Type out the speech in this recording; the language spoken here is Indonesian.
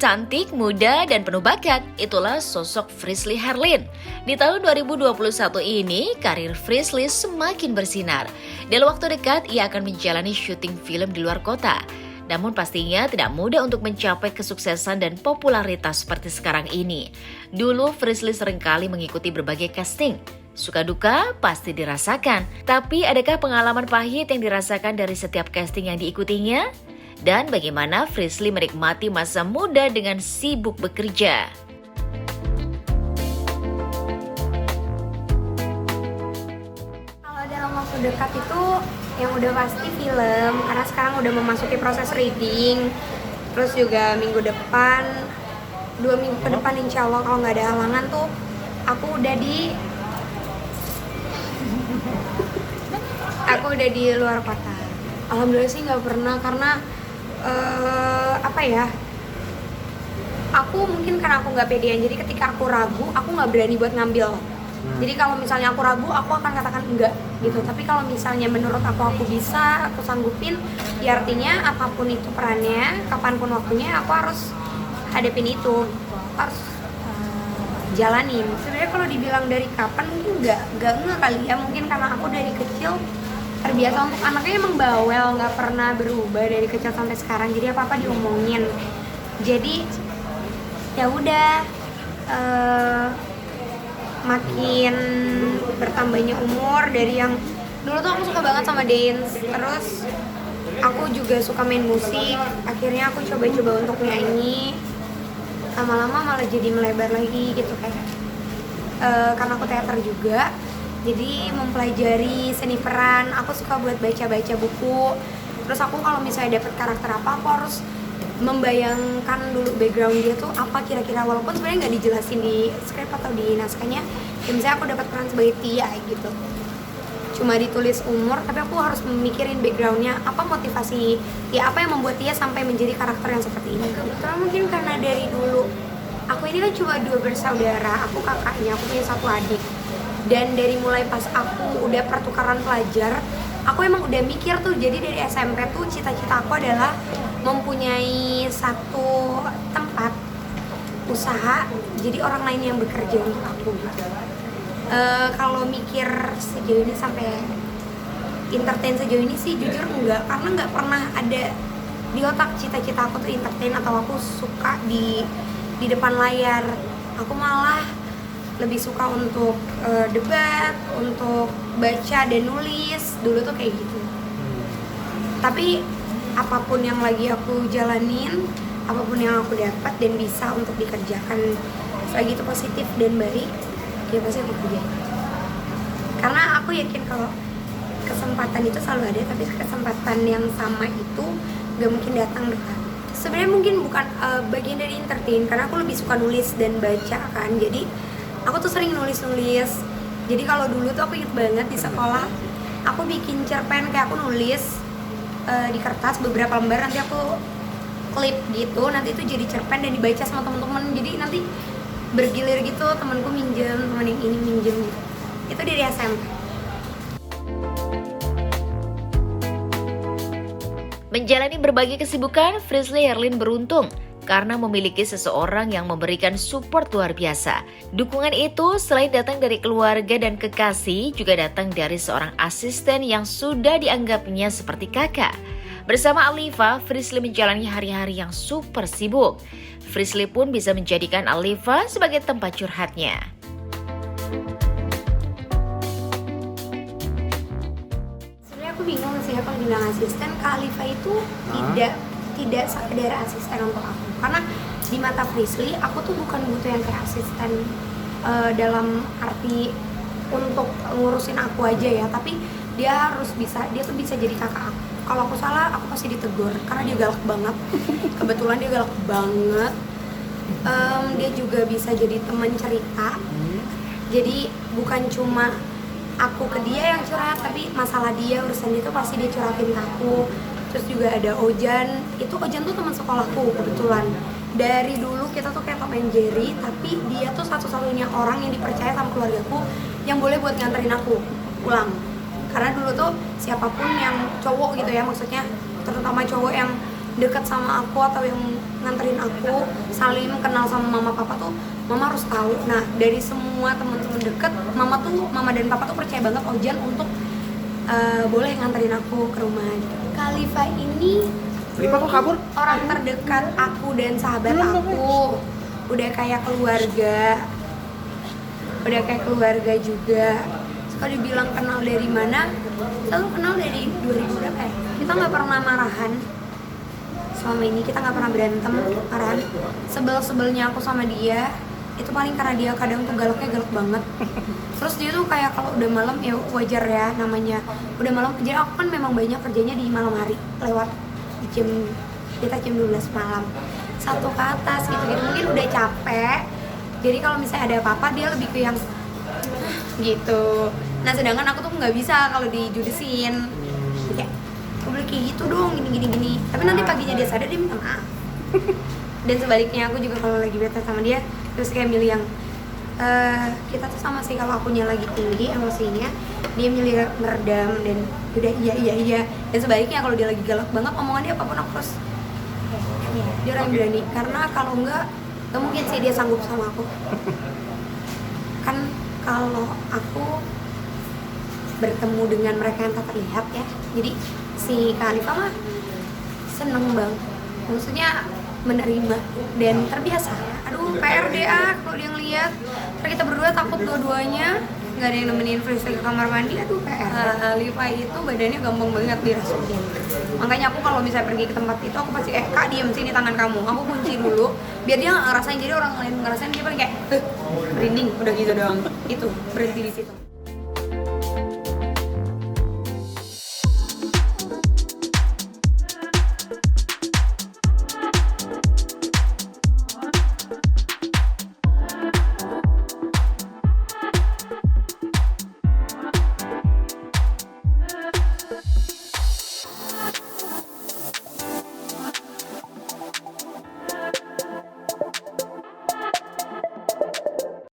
cantik, muda, dan penuh bakat. Itulah sosok Frisly Herlin. Di tahun 2021 ini, karir Frisly semakin bersinar. Dalam waktu dekat, ia akan menjalani syuting film di luar kota. Namun pastinya tidak mudah untuk mencapai kesuksesan dan popularitas seperti sekarang ini. Dulu Frisly seringkali mengikuti berbagai casting. Suka duka pasti dirasakan. Tapi adakah pengalaman pahit yang dirasakan dari setiap casting yang diikutinya? Dan bagaimana Frisly menikmati masa muda dengan sibuk bekerja? Kalau dalam waktu dekat itu yang udah pasti film, karena sekarang udah memasuki proses reading. Terus juga minggu depan, 2 minggu ke depan insya Allah kalau nggak ada halangan tuh, aku udah di luar kota. Alhamdulillah sih nggak pernah, karena aku mungkin karena aku nggak pedean, jadi ketika aku ragu aku nggak berani buat ngambil. Jadi kalau misalnya aku ragu aku akan katakan enggak gitu, tapi kalau misalnya menurut aku bisa, aku sanggupin, ya artinya apapun itu perannya, kapanpun waktunya aku harus hadapin itu, harus jalanin. Sebenarnya kalau dibilang dari kapan mungkin nggak kali ya, mungkin karena aku dari kecil terbiasa untuk anaknya emang bawel, nggak pernah berubah dari kecil sampai sekarang, jadi apa diomongin. Jadi ya udah, makin bertambahnya umur, dari yang dulu tuh aku suka banget sama dance, terus aku juga suka main musik, akhirnya aku coba-coba untuk nyanyi, lama-lama malah jadi melebar lagi gitu kayak karena aku teater juga. Jadi mempelajari seni peran, aku suka buat baca-baca buku. Terus aku kalau misalnya dapet karakter apa, aku harus membayangkan dulu background dia tuh apa kira-kira, walaupun sebenarnya nggak dijelasin di skrip atau di naskahnya. Ya misalnya aku dapat peran sebagai Tia gitu, cuma ditulis umur, tapi aku harus memikirin backgroundnya, apa motivasi Tia, apa yang membuat Tia sampai menjadi karakter yang seperti ini. Kebetulan mungkin karena dari dulu, aku ini kan cuma 2 bersaudara, aku kakaknya, aku punya 1 adik. Dan dari mulai pas aku udah pertukaran pelajar, aku emang udah mikir tuh, jadi dari SMP tuh cita-cita aku adalah mempunyai satu tempat usaha, jadi orang lain yang bekerja untuk aku. Kalau mikir sejauh ini sampai entertain sejauh ini sih jujur enggak, karena nggak pernah ada di otak cita-cita aku tuh entertain atau aku suka di depan layar. Aku malah lebih suka untuk debat, untuk baca dan nulis, dulu tuh kayak gitu. Tapi apapun yang lagi aku jalanin, apapun yang aku dapat dan bisa untuk dikerjakan selagi itu positif dan baik, ya pasti aku kerjain. Karena aku yakin kalau kesempatan itu selalu ada, tapi kesempatan yang sama itu gak mungkin datang dekat. Sebenarnya mungkin bukan bagian dari entertain, karena aku lebih suka nulis dan baca kan, jadi aku tuh sering nulis. Jadi kalau dulu tuh aku inget banget di sekolah, aku bikin cerpen, kayak aku nulis di kertas beberapa lembar, nanti aku klip gitu, nanti itu jadi cerpen dan dibaca sama teman-teman. Jadi nanti bergilir gitu, temanku minjem, teman yang ini minjem gitu. Itu dari SMP. Menjalani berbagai kesibukan, Frisly Herlin beruntung karena memiliki seseorang yang memberikan support luar biasa. Dukungan itu selain datang dari keluarga dan kekasih, juga datang dari seorang asisten yang sudah dianggapnya seperti kakak. Bersama Alifa, Frisly menjalani hari-hari yang super sibuk. Frisly pun bisa menjadikan Alifa sebagai tempat curhatnya. Sebenarnya aku bingung sih kalau bilang asisten, Kak Alifa itu tidak sekedar asisten untuk aku, karena di mata Frisly aku tuh bukan butuh yang kayak asisten dalam arti untuk ngurusin aku aja ya, tapi dia tuh bisa jadi kakak aku. Kalau aku salah aku pasti ditegur karena dia galak banget. Kebetulan dia galak banget. Dia juga bisa jadi teman cerita, jadi bukan cuma aku ke dia yang curhat, tapi masalah dia, urusan dia tuh pasti dia curhatin ke aku. Terus juga ada Ojan, itu Ojan tuh teman sekolahku kebetulan. Dari dulu kita tuh kayak Tom and Jerry, tapi dia tuh satu-satunya orang yang dipercaya sama keluargaku yang boleh buat nganterin aku pulang. Karena dulu tuh siapapun yang cowok gitu ya, maksudnya terutama cowok yang dekat sama aku atau yang nganterin aku, saling kenal sama mama papa tuh mama harus tahu. Nah dari semua teman-teman deket, mama dan papa tuh percaya banget Ojan untuk boleh nganterin aku ke rumah gitu. Khalifa ini Khalifa kok kabur? orang terdekat aku dan sahabat aku, udah kayak keluarga juga. Kalau dibilang kenal dari mana, selalu kenal dari 2000 berapa ya? Kita nggak pernah marahan selama ini, kita nggak pernah berantem, marahan. Sebel-sebelnya aku sama dia itu paling karena dia kadang tuh galak banget. Terus dia tuh kayak kalau udah malam, ya wajar ya namanya udah malam, jadi aku kan memang banyak kerjanya di malam hari, lewat jam 12 malam satu ke atas gitu, mungkin udah capek. Jadi kalau misalnya ada apa-apa dia lebih ke yang gitu. Nah sedangkan aku tuh nggak bisa kalau dijudesin, kayak aku boleh kayak gitu dong, gini. Tapi nanti paginya dia sadar, dia minta maaf. Dan sebaliknya aku juga kalau lagi bete sama dia, terus kayak milih yang kita tuh sama sih, kalau akunya lagi tinggi emosinya, dia milih meredam dan udah iya. Dan sebaliknya kalau dia lagi galak banget, omongan dia apapun aku terus dia orang yang berani, karena kalau enggak mungkin sih dia sanggup sama aku. Kan kalau aku bertemu dengan mereka yang tak terlihat ya, jadi si Khalifa mah seneng banget, maksudnya menerima dan terbiasa. Aduh PRDA kalau dia ngeliat, karena kita berdua takut dua-duanya nggak ada yang nemenin Frisly ke kamar mandi. Aduh PR. Khalifa itu badannya gampang banget dirasukin, makanya aku kalau misalnya pergi ke tempat itu aku pasti Kak diem sini, tangan kamu aku kunci dulu biar dia nggak ngerasain. Jadi orang lain ngerasain dia paling kayak merinding, udah gitu doang, itu berhenti di situ.